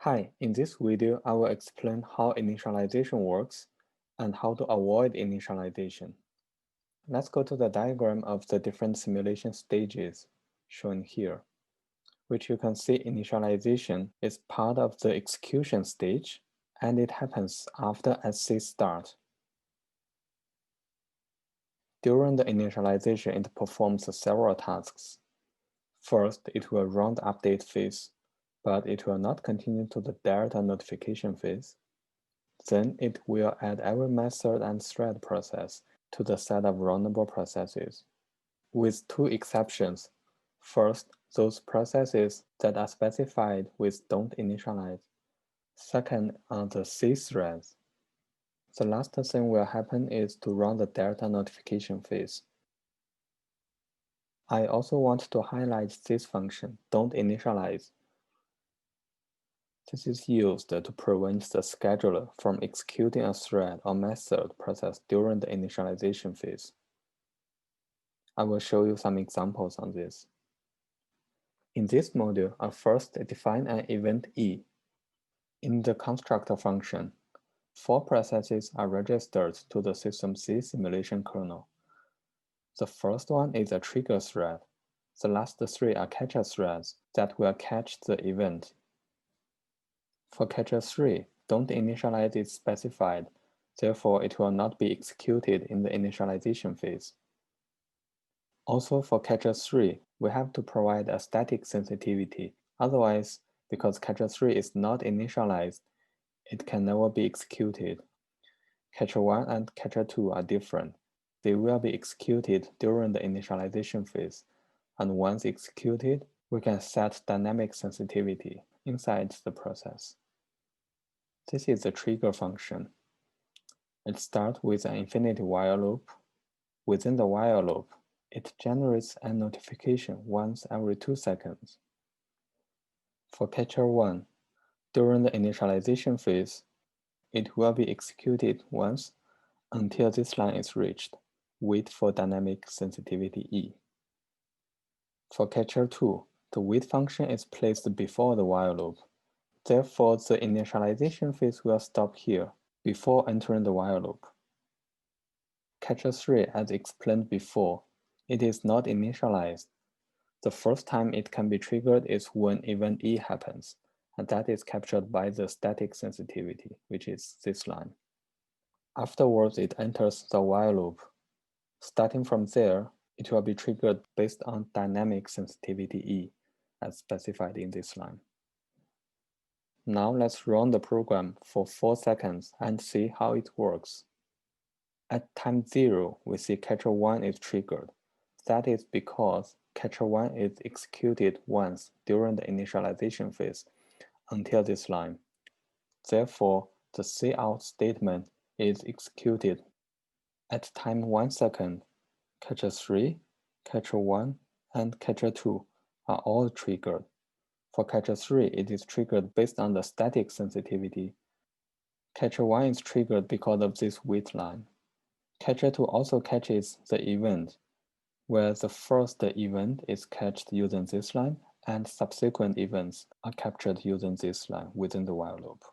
Hi, in this video, I will explain how initialization works and how to avoid initialization. Let's go to the diagram of the different simulation stages shown here, which you can see initialization is part of the execution stage and it happens after SC start. During the initialization, it performs several tasks. First, it will run the update phase, but it will not continue to the delta notification phase. Then it will add every method and thread process to the set of runnable processes, with two exceptions. First, those processes that are specified with don't initialize. Second are the C threads. The last thing will happen is to run the delta notification phase. I also want to highlight this function, don't initialize. This is used to prevent the scheduler from executing a thread or method process during the initialization phase. I will show you some examples on this. In this module, I first define an event E. In the constructor function, 4 processes are registered to the SystemC simulation kernel. The first one is a trigger thread. The last 3 are catcher threads that will catch the event. For catcher 3, don't initialize is specified, therefore it will not be executed in the initialization phase. Also for catcher 3, we have to provide a static sensitivity. Otherwise, because catcher 3 is not initialized, it can never be executed. Catcher 1 and catcher 2 are different. They will be executed during the initialization phase, and once executed, we can set dynamic sensitivity inside the process. This is the trigger function. It starts with an infinity while loop. Within the while loop, it generates a notification once every 2 seconds. For catcher 1, during the initialization phase, it will be executed once until this line is reached. Wait for dynamic sensitivity E. For catcher 2, the wait function is placed before the while loop. Therefore, the initialization phase will stop here before entering the while loop. Catcher 3, as explained before, it is not initialized. The first time it can be triggered is when event E happens, and that is captured by the static sensitivity, which is this line. Afterwards, it enters the while loop. Starting from there, it will be triggered based on dynamic sensitivity E, as specified in this line. Now let's run the program for 4 seconds and see how it works. At time 0, we see catcher 1 is triggered. That is because catcher 1 is executed once during the initialization phase until this line. Therefore, the cout statement is executed. At time 1 second, catcher 3, catcher 1, and catcher 2 are all triggered. For catcher 3, it is triggered based on the static sensitivity. Catcher 1 is triggered because of this wait line. Catcher 2 also catches the event, where the first event is catched using this line, and subsequent events are captured using this line within the while loop.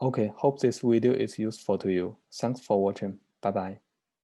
Okay, hope this video is useful to you. Thanks for watching. Bye-bye.